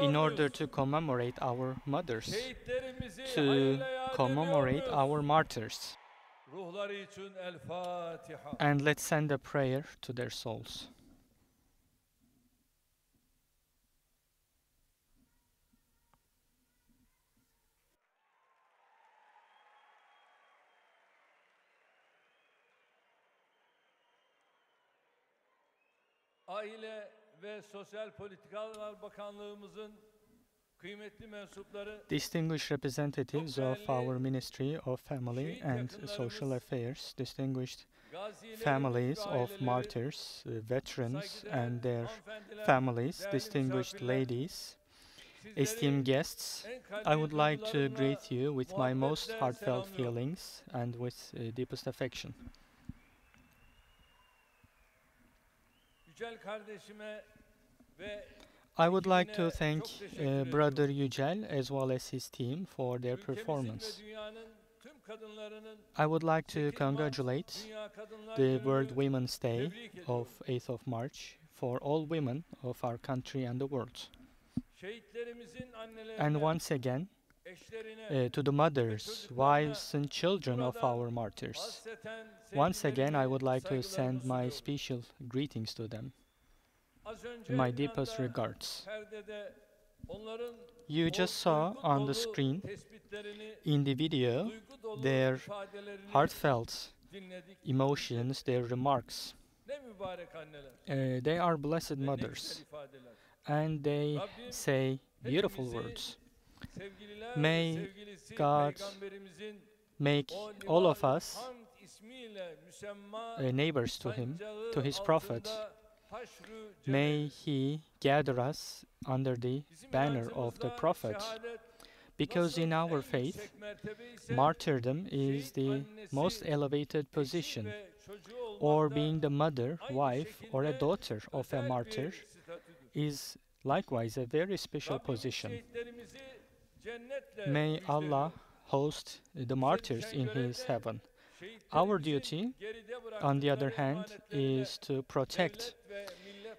in order to commemorate our mothers, Şehitlerimizi to hayırla yad commemorate ediyoruz. our martyrs. Ruhları için El Fatiha. And let's send a prayer to their souls. Aile ve Sosyal Politikalar Bakanlığımızın kıymetli mensupları, Distinguished representatives of our Ministry of Family and Social Affairs, distinguished families of martyrs, veterans and their families, distinguished ladies, esteemed guests, I would like to greet you with my most heartfelt feelings and with deepest affection. Yücel kardeşime ve I would like to thank Brother Yücel as well as his team for their performance. I would like to congratulate the World Women's Day of 8th of March for all women of our country and the world. And once again, to the mothers, wives and children of our martyrs, once again I would like to send my special greetings to them. My deepest regards. You just saw on the screen in the video their heartfelt emotions, their remarks. They are blessed mothers and they say beautiful words. May God make all of us neighbors to Him, to His Prophet. May He gather us under the banner of the Prophet, because in our faith, martyrdom is the most elevated position, or being the mother, wife, or a daughter of a martyr is likewise a very special position. May Allah host the martyrs in His heaven. Our duty, on the other hand, is to protect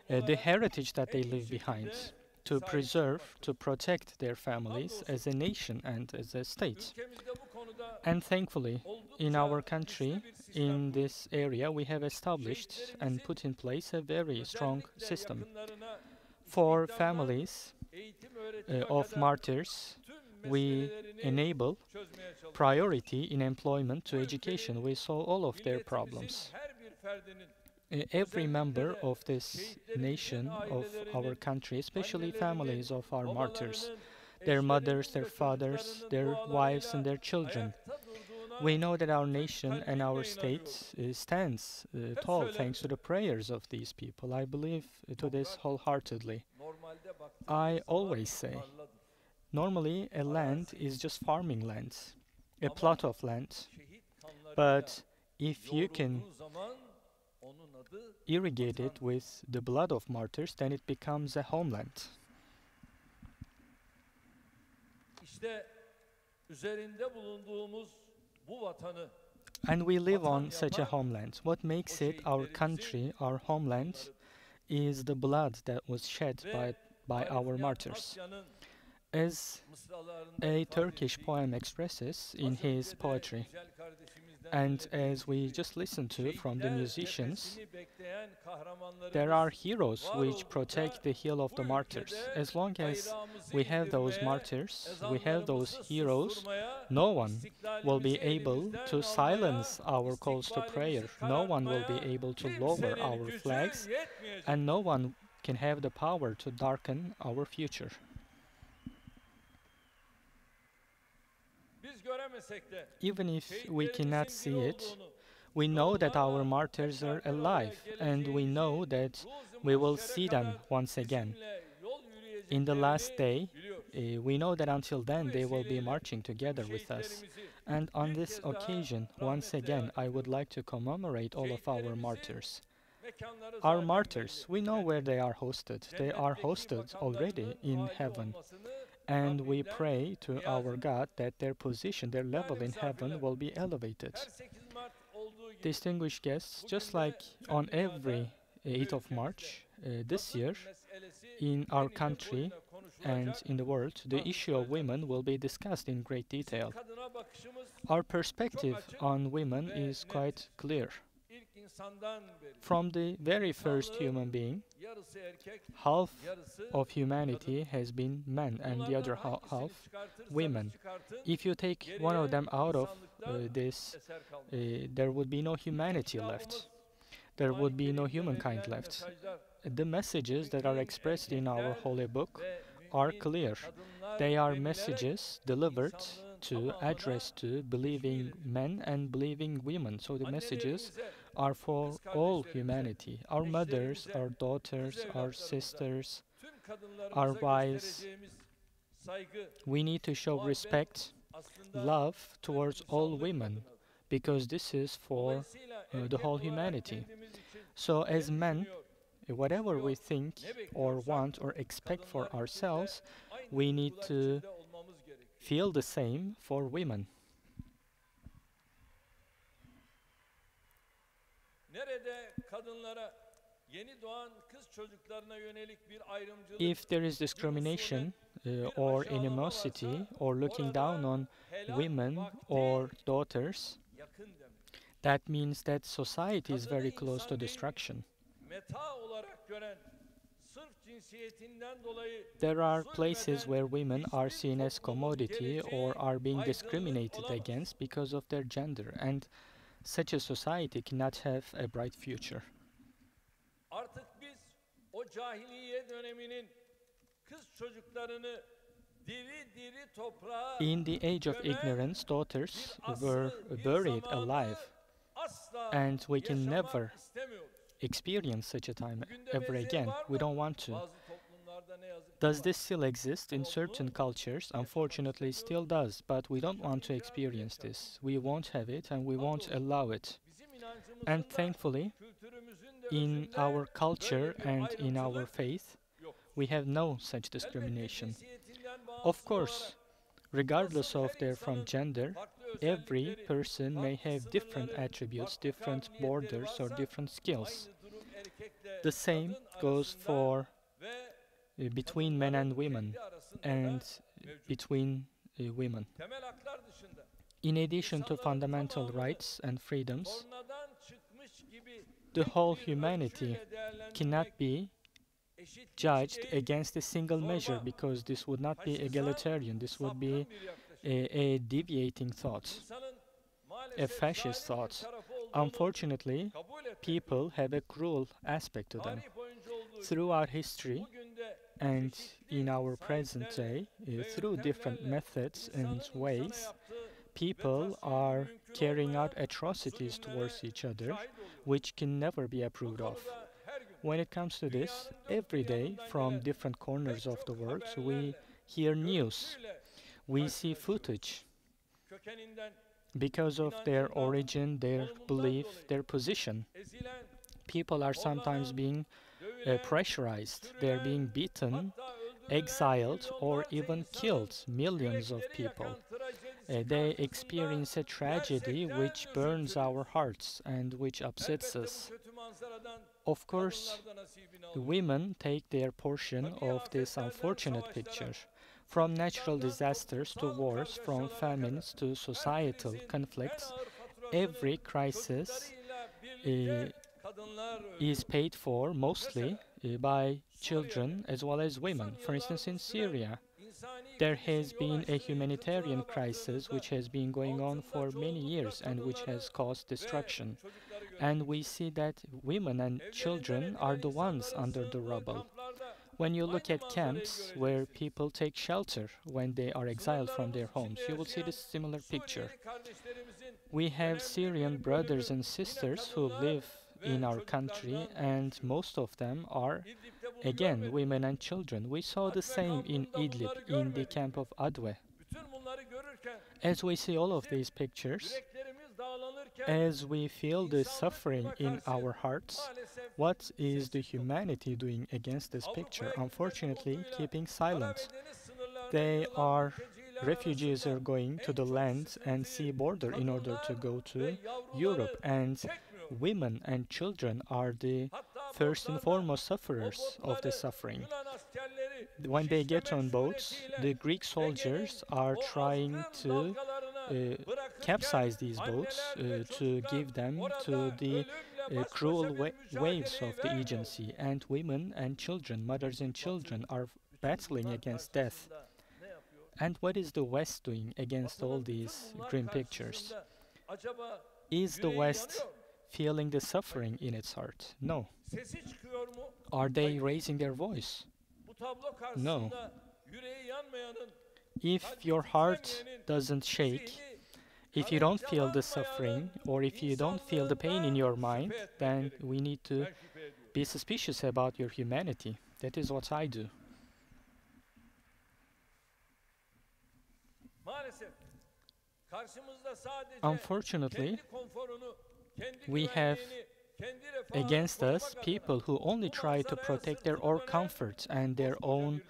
the heritage that they leave behind, to preserve, to protect their families as a nation and as a state. And thankfully, in our country, in this area, we have established and put in place a very strong system. For families of martyrs, we enable priority in employment to education. We solve all of their problems. Every member of this nation, of our country, especially families of our martyrs, their mothers, their fathers, their wives and their children. We know that our nation and our state stands tall thanks to the prayers of these people. I believe to this wholeheartedly. I always say, normally a land is just farming land, a plot of land, but if you can irrigate it with the blood of martyrs, then it becomes a homeland. And we live on such a homeland. What makes it our country, our homeland, is the blood that was shed by our martyrs. As a Turkish poem expresses in his poetry, and as we just listened to from the musicians, there are heroes which protect the hill of the martyrs. As long as we have those martyrs, we have those heroes, no one will be able to silence our calls to prayer. No one will be able to lower our flags, and no one can have the power to darken our future. Even if we cannot see it, we know that our martyrs are alive, and we know that we will see them once again. In the last day, we know that until then they will be marching together with us. And on this occasion, once again, I would like to commemorate all of our martyrs. Our martyrs, we know where they are hosted. They are hosted already in heaven. And we pray to our God that their position, their level in heaven will be elevated. Distinguished guests, just like on every 8th of March this year, in our country, and in the world, the issue of women will be discussed in great detail. Kadına bakışımız Our perspective on women is quite clear. ilk insandan beri. From the very first human being, Yarısı erkek, half yarısı of humanity has been men and the other half women. If you take one of them out of this, there would be no humanity left. There would be no humankind left. The messages that are expressed in our holy book are clear. They are messages delivered to address to believing men and believing women. So the messages are for all humanity. Our mothers, our daughters, our sisters, our wives. We need to show respect, love towards all women, because this is for the whole humanity. So as men, whatever we think or want or expect for ourselves, we need to feel the same for women. If there is discrimination or animosity or looking down on women or daughters, that means that society is very close to destruction. There are places where women are seen as commodity or are being discriminated against because of their gender, and such a society cannot have a bright future. In the age of ignorance, daughters were buried alive, and we can never experience such a time ever again. We don't want to. Does this still exist in certain cultures? Unfortunately, it still does, but we don't want to experience this. We won't have it, and we won't allow it. And thankfully, in our culture and in our faith, we have no such discrimination. Of course, regardless of their from gender, every person may have different attributes, different borders, or different skills. The same goes for between men and women, and between women. In addition to fundamental rights and freedoms, the whole humanity cannot be judged against a single measure, because this would not be egalitarian. This would be a deviating thought, a fascist thought. Unfortunately, people have a cruel aspect to them. Throughout history and in our present day, through different methods and ways, people are carrying out atrocities towards each other, which can never be approved of. When it comes to this, every day from different corners of the world, we hear news, we see footage. Because of their origin, their belief, their position, people are sometimes being pressurized, they're being beaten, exiled, or even killed. Millions of people. They experience a tragedy which burns our hearts and which upsets us. Of course, women take their portion of this unfortunate picture. From natural disasters to wars, from famines to societal conflicts, every crisis is paid for mostly by children as well as women. For instance, in Syria, there has been a humanitarian crisis which has been going on for many years and which has caused destruction. And we see that women and children are the ones under the rubble. When you look at camps where people take shelter when they are exiled from their homes, you will see this similar picture. We have Syrian brothers and sisters who live in our country, and most of them are, again, women and children. We saw the same in Idlib, in the camp of Adwe. As we see all of these pictures, as we feel the suffering in our hearts, what is the humanity doing against this picture? Unfortunately, keeping silent. Refugees are going to the land and sea border in order to go to Europe, and women and children are the first and foremost sufferers of the suffering. when they get on boats, the Greek soldiers are trying to capsize these boats to give them to the cruel waves of the Aegean Sea. And women and children, mothers and children, are battling against death. And what is the West doing against all these grim pictures? Is the West feeling the suffering in its heart? No. Are they raising their voice? No. If your heart doesn't shake, if you don't feel the suffering, or if you don't feel the pain in your mind, then we need to be suspicious about your humanity. That is what I do. Unfortunately, we have against us people who only try to protect their own comfort and their own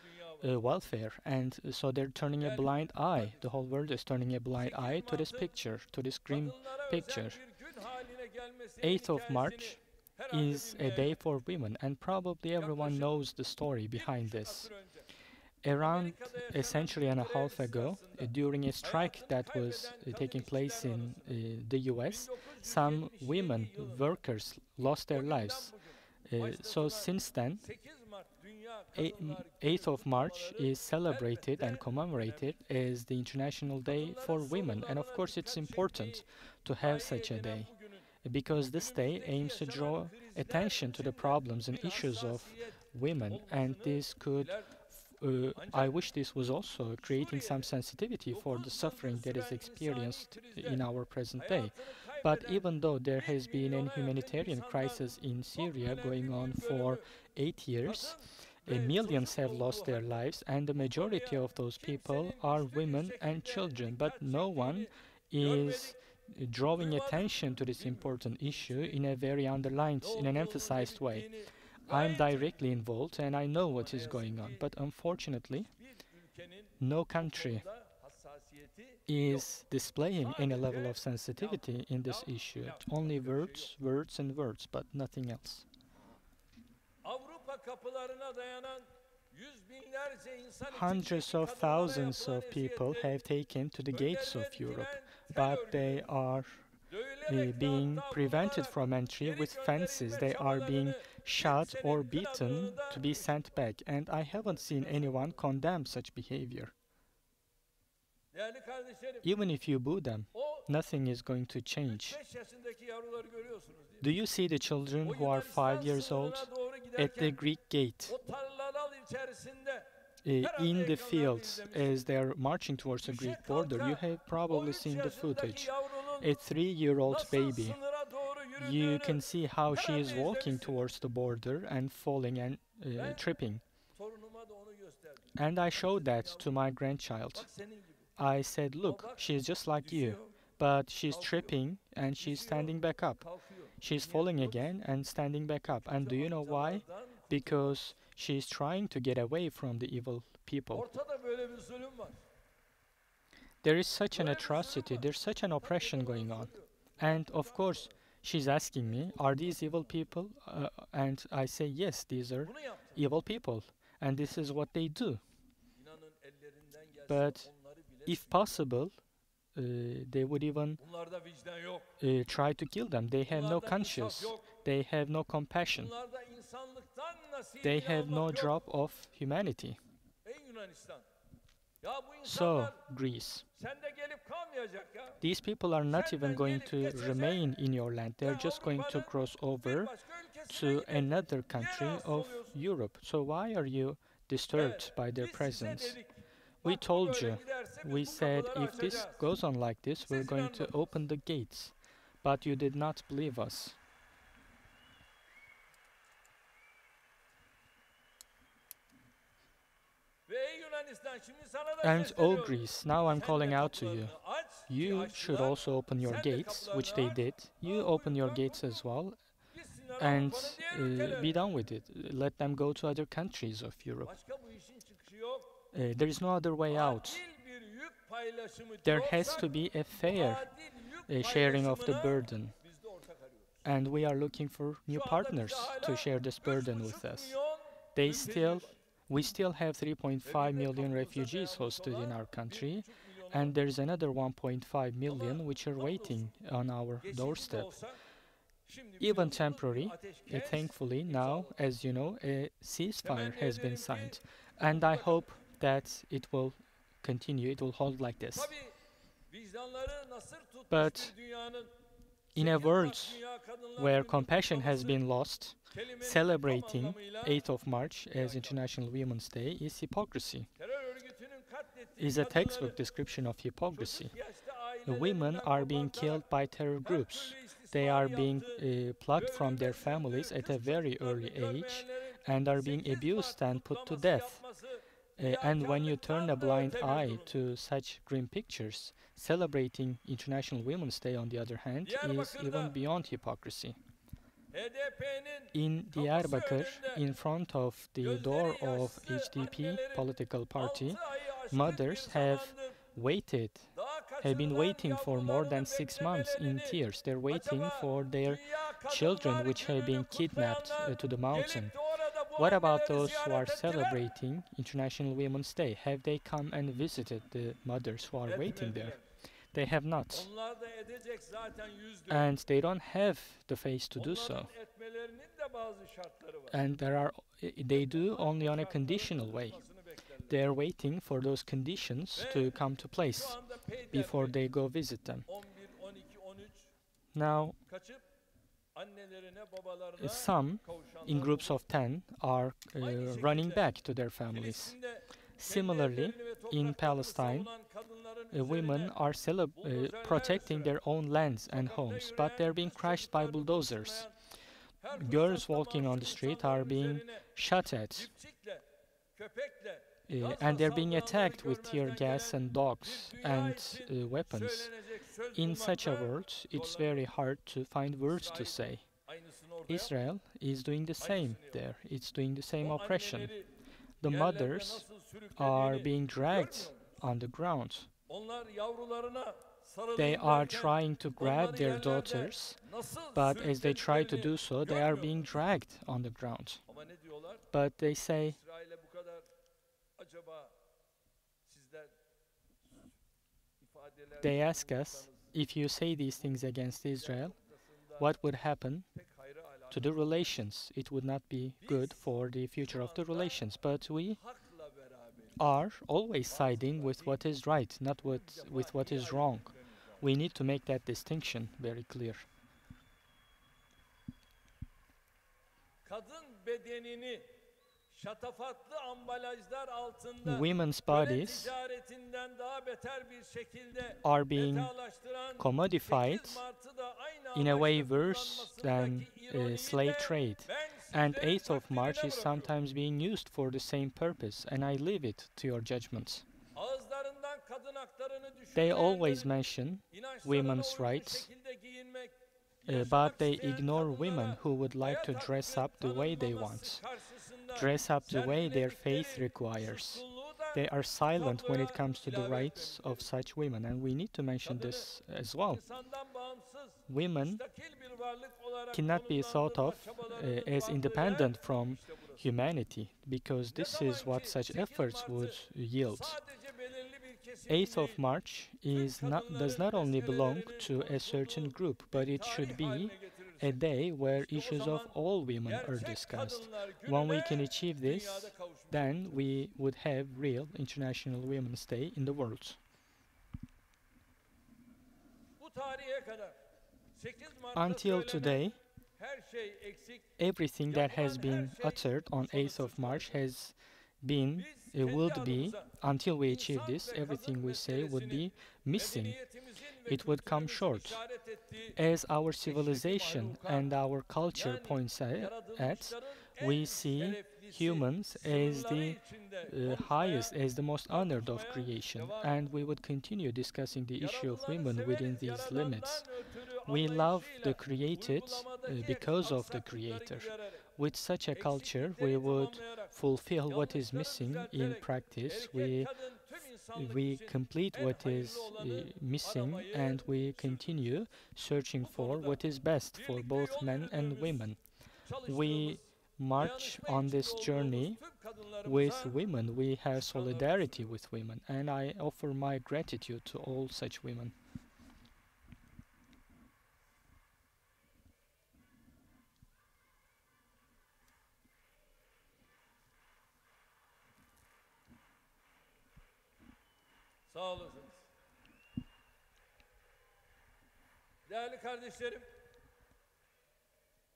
welfare, and so they're turning a blind eye. The whole world is turning a blind eye to this picture, to this grim picture. 8th of March is a day for women, and probably everyone knows the story behind this. Around a century and a half ago, during a strike that was taking place in the US, some women workers lost their lives. So since then, 8th of March is celebrated and commemorated as the International Day for Women. And of course it's important to have such a day, because this day aims to draw attention to the problems and issues of women, and this could I wish this was also creating some sensitivity for the suffering that is experienced in our present day. But even though there has been a humanitarian crisis in Syria going on for 8 years, millions have lost their lives, and the majority of those people are women and children. But no one is drawing attention to this important issue in a very underlined, in an emphasized way. I'm directly involved and I know what is going on, but unfortunately, no country is displaying any level of sensitivity in this issue. Only words, words and words, but nothing else. Hundreds of thousands of people have taken to the gates of Europe, but they are being prevented from entry with fences. They are being shot or beaten to be sent back, and I haven't seen anyone condemn such behavior. Even if you boo them, nothing is going to change. Do you see the children who are 5 years old at the Greek gate, in the fields as they are marching towards the Greek border? You have probably seen the footage. A 3-year-old baby. You can see how she is walking towards the border and falling and tripping. And I showed that to my grandchild. I said, look, she's just like you, but she's tripping and she's standing back up. She's falling again and standing back up. And do you know why? Because she's trying to get away from the evil people. There is such an atrocity, there's such an oppression going on. And of course, she's asking me, are these evil people? And I say, yes, these are evil people. And this is what they do. But if possible, they would even try to kill them. They have no conscience. They have no compassion. They have no drop of humanity. So, Greece, these people are not even going to remain in your land. They're just going to cross over to another country of Europe. So why are you disturbed by their presence? We told you, we said, if this goes on like this, we're going to open the gates. But you did not believe us. And oh Greece, now I'm calling out to you. You should also open your gates, which they did. You open your gates as well, and be done with it. Let them go to other countries of Europe. There is no other way out. There has to be a fair sharing of the burden. And we are looking for new partners to share this burden with us. They still We still have 3.5 million refugees hosted in our country, and there's another 1.5 million which are waiting on our doorstep. Even temporary, thankfully now, as you know, a ceasefire has been signed, and I hope that it will continue, it will hold like this. But in a world where compassion has been lost, celebrating 8th of March as International Women's Day is hypocrisy, is a textbook description of hypocrisy. The women are being killed by terror groups. They are being plucked from their families at a very early age and are being abused and put to death. And when you turn a blind eye to such grim pictures, celebrating International Women's Day, on the other hand, is even beyond hypocrisy. In Diyarbakır, in front of the door of HDP political party, mothers have been waiting for more than 6 months in tears. They're waiting for their children which have been kidnapped to the mountain. What about those who are celebrating International Women's Day? Have they come and visited the mothers who are waiting there? They have not. And they don't have the face to do so. And they do only on a conditional way. They are waiting for those conditions to come to place before they go visit them. Now, some, in groups of 10, are running back to their families. Similarly, in Palestine, women are protecting their own lands and homes, but they're being crushed by bulldozers. Girls walking on the street are being shot at, and they're being attacked with tear gas and dogs and weapons. In such a world, it's very hard to find words to say. Israel is doing the same there. It's doing the same oppression. The mothers are being dragged on the ground. They are trying to grab their daughters, but as they try to do so, they are being dragged on the ground. But they say, they ask us, if you say these things against Israel, what would happen to the relations? It would not be good for the future of the relations. But we are always siding with what is right, not with what is wrong. We need to make that distinction very clear. Women's bodies are being commodified in a way worse than slave trade. And 8th of March is sometimes being used for the same purpose, and I leave it to your judgment. They always mention women's rights, but they ignore women who would like to dress up the way they want, dress up the way their faith requires. They are silent when it comes to the rights of such women, and we need to mention this as well. Women cannot be thought of as independent from humanity, because this is what such efforts would yield. 8th of March does not only belong to a certain group, but it should be a day where issues of all women are discussed. When we can achieve this, then we would have real International Women's Day in the world. Until today, everything that has been uttered on 8th of March has been, would be, until we achieve this, everything we say would be missing. It would come short. As our civilization and our culture points at, we see humans as the highest, as the most honored of creation, and we would continue discussing the issue of women within these limits. We love the created because of the Creator. With such a culture, we would fulfill what is missing in practice. We complete what is missing, and we continue searching for what is best for both men and women. We march on this içinde journey olduğumuz tüm kadınlarımıza with women. We have solidarity with women, and I offer my gratitude to all such women. sağ olasınız. Değerli kardeşlerim,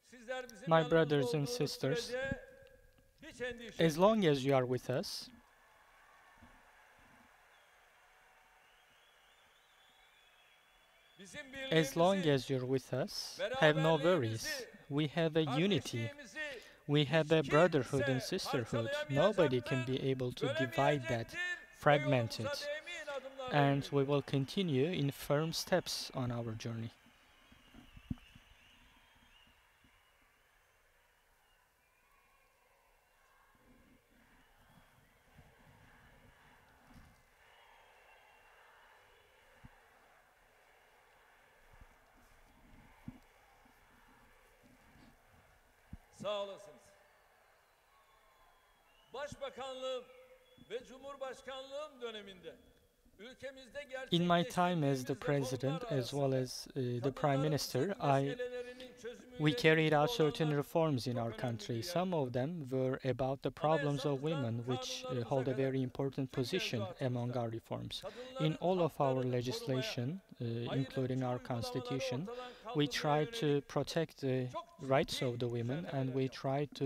sizler bizim My yanımızda brothers and olduğunuz sisters, sürece hiç endişe as etmeyin. long as you are with us, Bizim as long birliğimizi, as you're with us, have no worries. We have a unity. kardeşliğimizi We have a hiç brotherhood and kimse sisterhood. Nobody can be able to divide that, bölemeyecektir ve fragment yolumuza it. emin adımlarla And yürüyeceğiz. we will continue in firm steps on our journey. Sağ olasınız. Başbakanlığım ve Cumhurbaşkanlığım döneminde ülkemizde In my time as the gerçekleştirdiğimiz president, reformlar as well arasında as the prime kadınların minister, Kürt meselelerinin we çözümüyle carried ilgili out certain olanlar reforms in çok our önemli country. bir Some yer of them were about the problems of women, Anayasamızdan which kanunlarımıza hold a kadar very important tüm position among mevzuatımızda our reforms. In kadınların all of our haklarını korumaya, legislation, ayrımcı including our uygulamaları constitution, ortadan we kaldırmaya try to yönelik protect the çok rights ciddi of the women, and we düzenlemeler yaptık. try to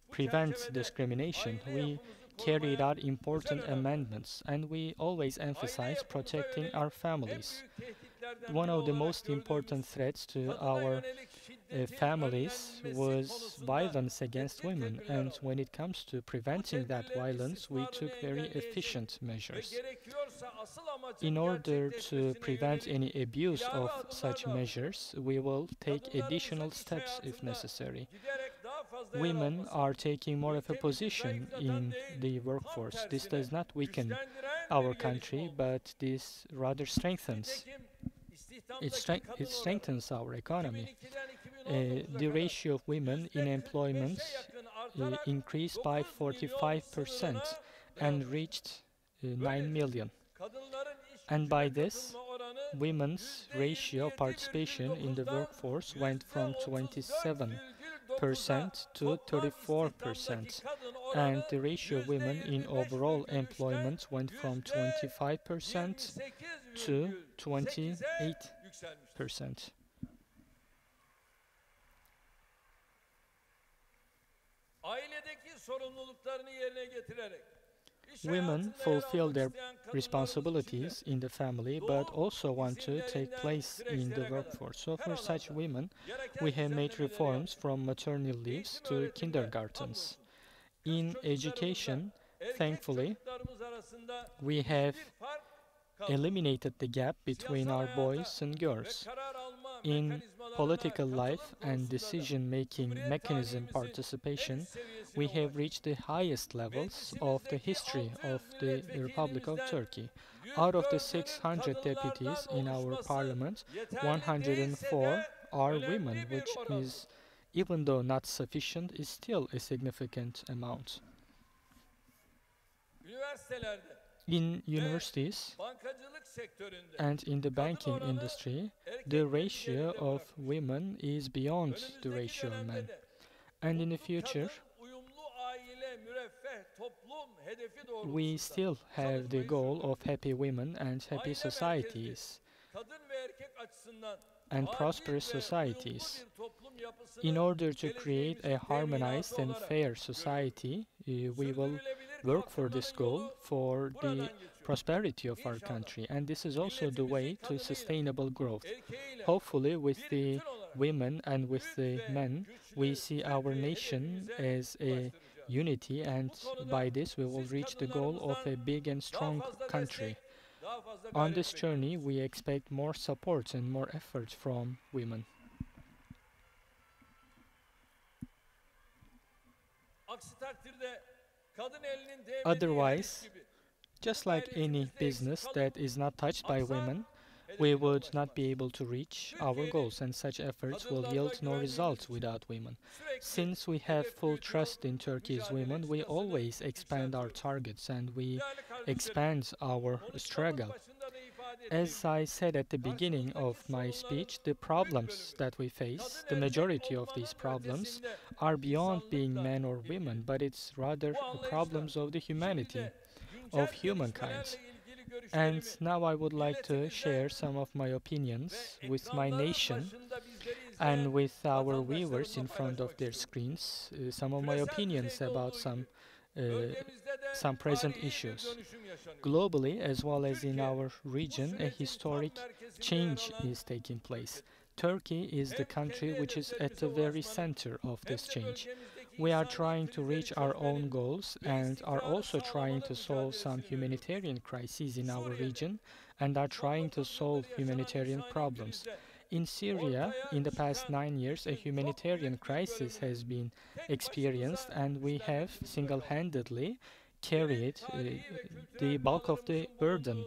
Bu prevent çerçevede discrimination. aile We yapımızı carried korumaya out important özel önem verdik. amendments, and we always Aile emphasize yapımıza protecting yönelik our en families. büyük tehditlerden One biri of the olarak most important gördüğümüz threats to kadına our yönelik şiddetin families önlenmesi was konusunda violence against ciddi women, tedbirler and aldık. when it comes to preventing that tedbirlerin violence, we istismarını took very engelleyecek efficient ve measures. gerekiyorsa asıl amacın In order to gerçekleşmesine prevent yönelik any abuse ilave of adımlar such da attık. measures, we will take Kadınlarımızın additional iş steps if hayatında necessary. giderek daha fazla yer Women alması, are taking more of a ülkemizi position zayıflatan in değil, the tam workforce. This tersine does not weaken güçlendiren our bir gelişme country, oldu. but this rather strengthens. Nitekim istihdamdaki kadın It strengthens our economy. 2002'den 2019'a The kadar ratio of women in %45'e employment yakın artarak increased by 9 milyon 45% sınırına and dayandı. reached 9 million. Kadınların iş And by gücüne this, katılma oranı women's ratio of participation in the workforce went from 27% to 34%, and the ratio of women in overall employment went from 25% to 28%. Ailedeki sorumluluklarını yerine getirerek Women fulfill their responsibilities in the family, but also want to take place in the workforce. So for such women, we have made reforms from maternal leaves to kindergartens. In education, thankfully, we have eliminated the gap between our boys and girls. In political life and decision-making mechanism participation, we have reached the highest levels of the history of the Republic of Turkey. Out of the 600 deputies in our parliament, 104 are women, which is, even though not sufficient, is still a significant amount. In universities and in the banking industry, the ratio of women is beyond the ratio of men. And in the future, we still have the goal of happy women and happy societies and prosperous societies. In order to create a harmonized and fair society, we will work for this goal for the prosperity of our country, and this is also the way to sustainable growth. Hopefully, with the women and with the men, we see our nation as a unity, and by this we will reach the goal of a big and strong country. On this journey, we expect more support and more effort from women. Otherwise, just like any business that is not touched by women, we would not be able to reach our goals, and such efforts will yield no results without women. sürekli Since we have full hedef biliyor, trust in Turkey's mücadele women, we çıtasını always expand our yükseltiyoruz. targets and we Değerli kardeşlerim, expand our konuşmamın struggle. başında da ifade ettiğim As I said at the beginning of my speech, the problems that we face, the majority of these problems, are beyond being men or women, but it's rather problems of the humanity, of humankind. And now I would like to share some of my opinions with my nation and with our viewers in front of their screens, some of my opinions about some present issues. Globally, as well as in our region, a historic change is taking place. Turkey is the country which is at the very center of this change. We are trying to reach our own goals and are also trying to solve some humanitarian crises in our region and are trying to solve humanitarian problems. In Syria, in the past 9 years, a humanitarian crisis has been experienced, and we have single-handedly carried the bulk of the burden.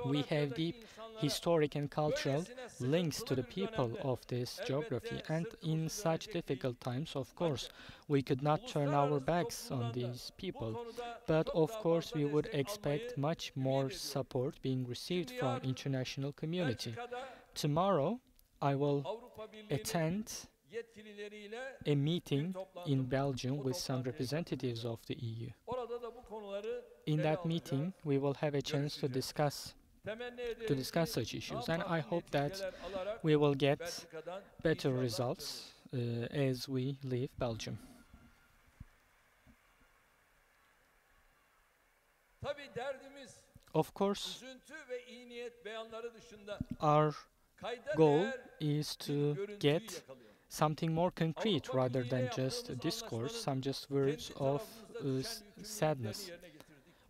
We have deep historic and cultural links to the people of this geography, and in such difficult times, of course, we could not turn our backs on these people. But of course, we would expect much more support being received from international community. Tomorrow, I will attend a meeting in Belgium with some representatives of the EU. In that meeting, we will have a chance to discuss such issues, and I hope that we will get better results as we leave Belgium. Of course, our goal is to get something more concrete rather than just a discourse, some just words of sadness.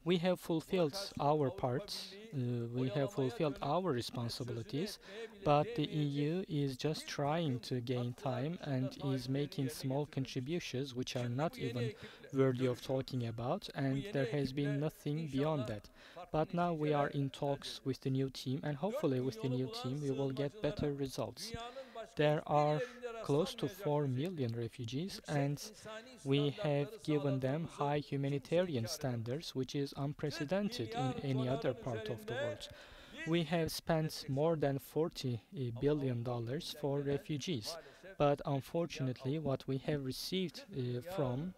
We have fulfilled our part, we have fulfilled our responsibilities, but the EU is just trying to gain time and is making small contributions which are not even worthy of talking about, and there has been nothing beyond that. But now we are in talks with the new team, and hopefully with the new team we will get better results. There are close to 4 million refugees, and we have given them high humanitarian standards, which is unprecedented in any other part of the world. We have spent more than $40 billion for refugees, but unfortunately what we have received from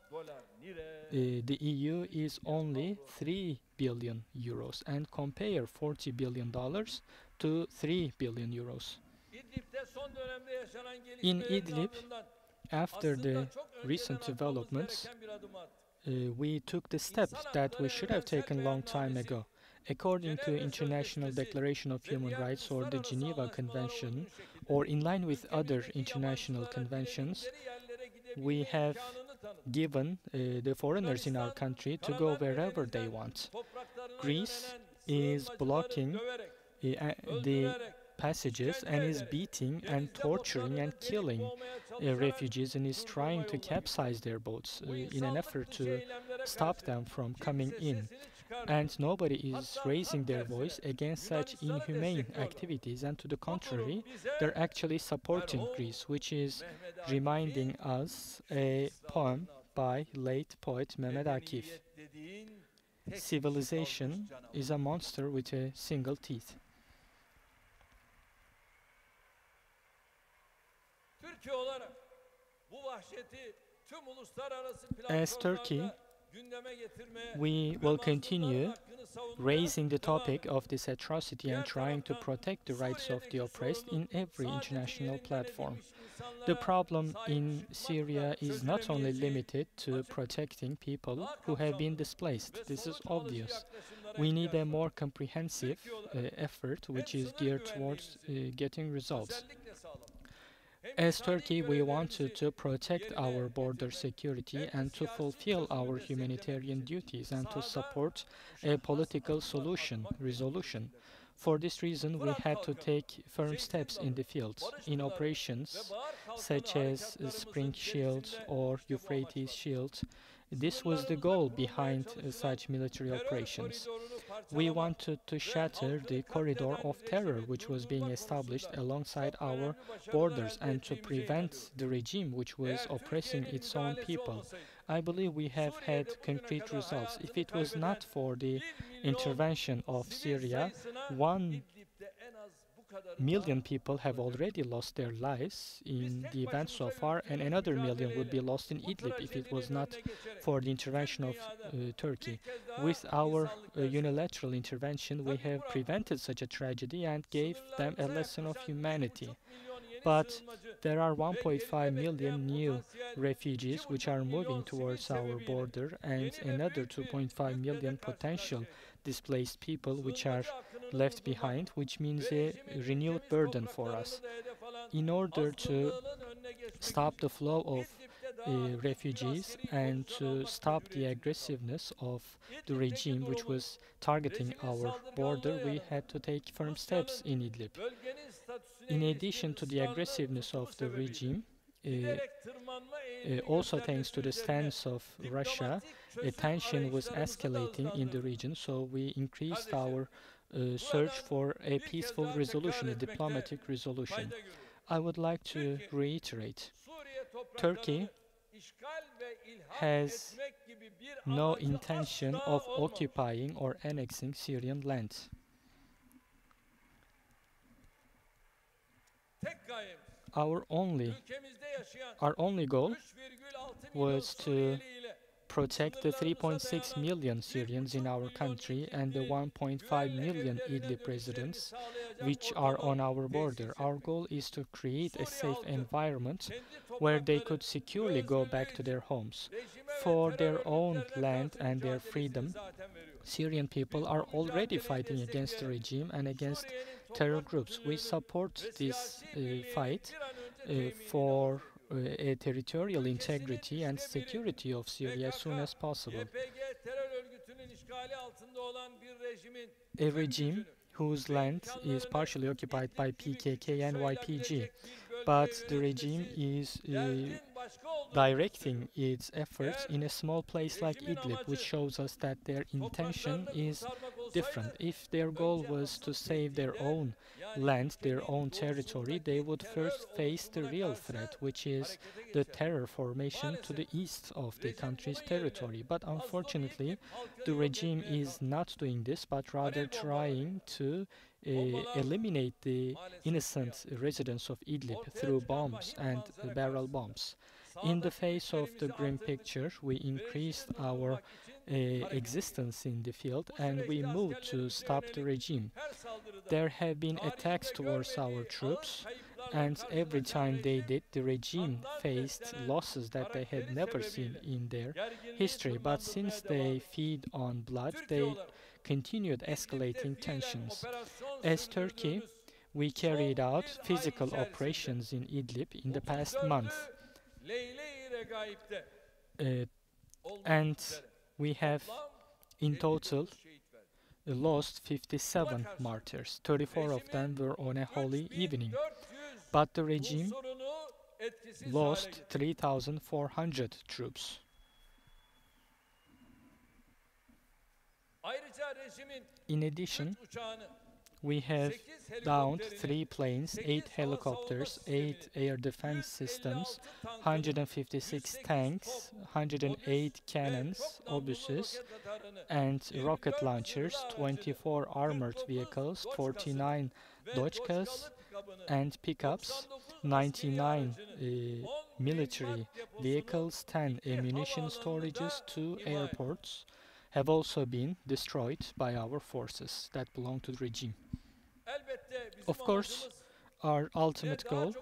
the EU is only 3 billion euros, and compare $40 billion to 3 billion euros. In Idlib, after the recent developments, we took the step that we should have taken a long time ago. According to International Declaration of Human Rights or the Geneva Convention, or in line with other international conventions, we have given the foreigners in our country to go wherever they want. Greece is blocking the passages and is beating and torturing and killing refugees and is trying to capsize their boats in an effort to stop them from coming in. And nobody is raising their voice against such inhumane activities, and to the contrary, they're actually supporting Greece, which is reminding us a poem by late poet Mehmet Akif. Civilization is a monster with a single teeth. As Turkey, we will continue raising the topic of this atrocity and trying to protect the rights of the oppressed in every international platform. The problem in Syria is not only limited to protecting people who have been displaced. This is obvious. We need a more comprehensive effort which is geared towards getting results. As Turkey, we wanted to protect our border security and to fulfill our humanitarian duties and to support a political resolution. For this reason, we had to take firm steps in the field, in operations such as Spring Shield or Euphrates Shield. This was the goal behind such military operations. We wanted to shatter the corridor of terror which was being established alongside our borders and to prevent the regime which was oppressing its own people. I believe we have had concrete results. If it was not for the intervention of Syria, 1 million people have already lost their lives in the event so far, and another million would be lost in Idlib if it was not for the intervention of Turkey. With our unilateral intervention, we have prevented such a tragedy and gave them a lesson of humanity. But there are 1.5 million new refugees which are moving towards our border, and another 2.5 million potential displaced people which are left behind, which means a renewed burden for us. In order to stop the flow of refugees and to stop the aggressiveness of the regime which was targeting our border, we had to take firm steps in Idlib. In addition to the aggressiveness of the regime, also thanks to the stance of Russia, tension was escalating in the region, so we increased our search for a peaceful resolution, a diplomatic resolution. I would like to reiterate, Turkey has no intention of occupying or annexing Syrian land. Our only goal was to protect the 3.6 million Syrians in our country and the 1.5 million Idlib residents which are on our border. Our goal is to create a safe environment where they could securely go back to their homes. For their own land and their freedom, Syrian people are already fighting against the regime and against terror groups. We support this fight for a territorial integrity and security of Syria as soon as possible. A regime whose land is partially occupied by PKK and YPG, but the regime is directing its efforts in a small place like Idlib, which shows us that their intention is different. If their goal was to save their own land, their own territory, they would first face the real threat, which is the terror formation to the east of the country's territory. But unfortunately, the regime is not doing this, but rather trying to eliminate the innocent residents of Idlib through bombs and barrel bombs. In the face of the grim picture, we increased our existence in the field and we moved to stop the regime. There have been attacks towards our troops, and every time they did, the regime faced losses that they had never seen in their history. But since they feed on blood, they continued escalating tensions. As Turkey, we carried out physical operations in Idlib in the past month. And we have in total lost 57 martyrs. 34 of them were on a holy evening. But the regime lost 3,400 troops. In addition, we have downed 3 planes, 8 helicopters, 8 air defense systems, 156 tanks, 108 cannons, obuses, and rocket launchers, 24 armored vehicles, 49 Dochkas and pickups, 99 military vehicles, 10 ammunition storages, 2 airports have also been destroyed by our forces that belong to the regime. Of course, our ultimate goal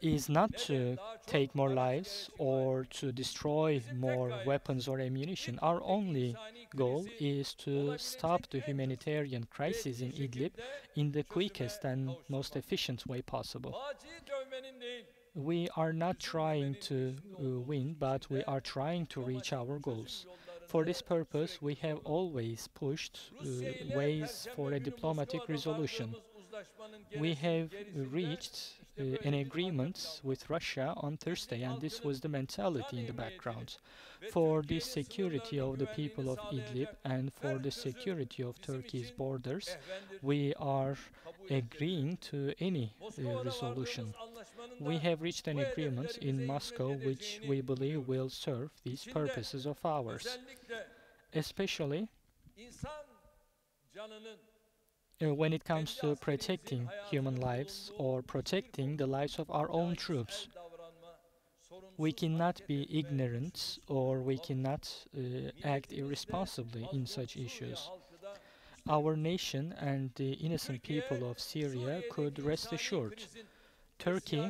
is not to take more lives or to destroy more weapons or ammunition. Our only goal is to stop the humanitarian crisis in Idlib in the quickest and most efficient way possible. We are not trying to win, but we are trying to reach our goals. For this purpose, we have always pushed ways for a diplomatic resolution. We have reached an agreement with Russia on Thursday, and this was the mentality in the background. For the security of the people of Idlib and for the security of Turkey's borders, we are agreeing to any resolution. We have reached an agreement in Moscow which we believe will serve these purposes of ours, especially when it comes to protecting human lives or protecting the lives of our own troops. We cannot be ignorant or we cannot act irresponsibly in such issues. Our nation and the innocent people of Syria could rest assured. Turkey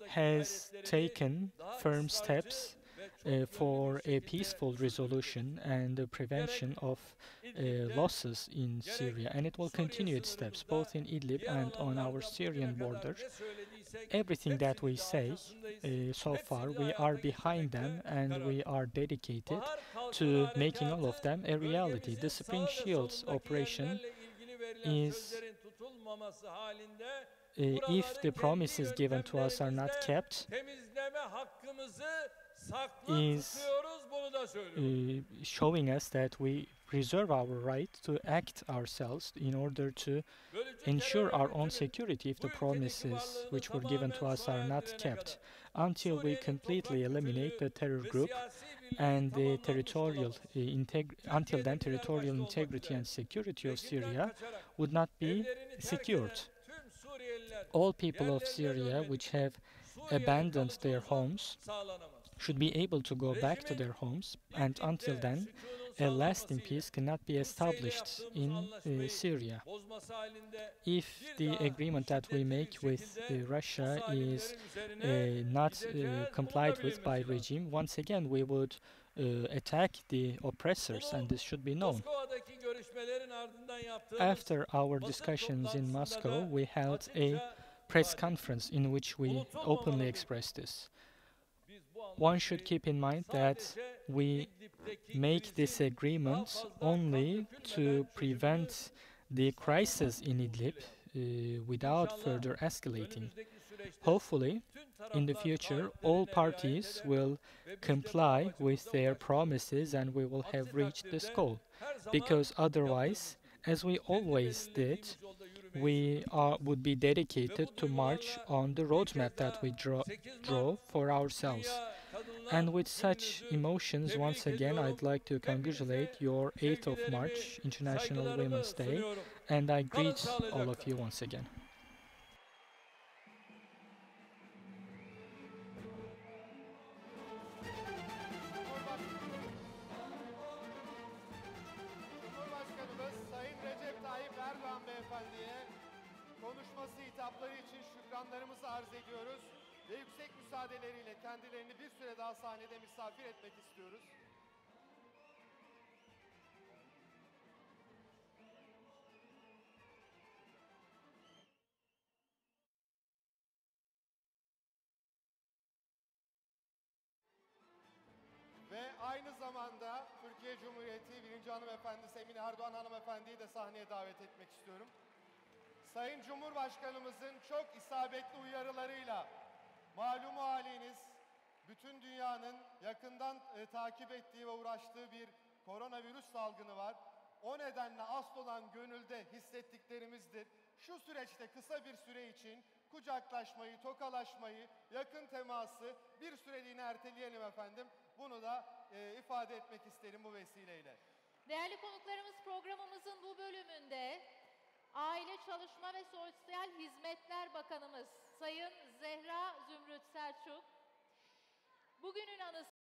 has taken firm steps for a peaceful resolution and the prevention of losses in Syria, and it will continue its steps both in Idlib and on our Syrian border. Everything that we say so far, we are behind them and we are dedicated to making all of them a reality. The Spring Shields operation is, if the promises given to us are not kept, is showing us that we reserve our right to act ourselves in order to ensure our own security if the promises which were given to us are not kept, until we completely eliminate the terror group and the until then territorial integrity and security of Syria would not be secured. All people of Syria which have abandoned their homes should be able to go back to their homes, and until then a lasting peace cannot be established in Syria. If the agreement that we make with Russia is not complied with by regime, once again we would attack the oppressors, and this should be known. After our discussions in Moscow, we held a press conference in which we openly expressed this. One should keep in mind that we make this agreement only to prevent the crisis in Idlib without further escalating. Hopefully, in the future, all parties will comply with their promises and we will have reached this goal. Because otherwise, as we always did, we would be dedicated to march on the roadmap that we draw for ourselves. And with such emotions, once again, I'd like to congratulate your 8th of March, International Women's Day, and I greet all of you once again. Cumhurbaşkanımız Sayın Recep Tayyip Erdoğan Beyefendi'ye konuşması hitapları için şükranlarımızı arz ediyoruz ve yüksek müsaadeleriyle kendilerini bir süre daha sahnede misafir etmek istiyoruz. Ve aynı zamanda Türkiye Cumhuriyeti 1. Hanımefendi Emine Erdoğan Hanımefendi'yi de sahneye davet etmek istiyorum. Sayın Cumhurbaşkanımızın çok isabetli uyarılarıyla malumu haliniz bütün dünyanın yakından takip ettiği ve uğraştığı bir koronavirüs salgını var. O nedenle asıl olan gönülde hissettiklerimizdir. Şu süreçte kısa bir süre için kucaklaşmayı, tokalaşmayı, yakın teması bir süreliğine erteleyelim efendim. Bunu da ifade etmek isterim bu vesileyle. Değerli konuklarımız, programımızın bu bölümünde Aile Çalışma ve Sosyal Hizmetler Bakanımız Sayın Zehra Zümrüt Selçuk, bugünün anısına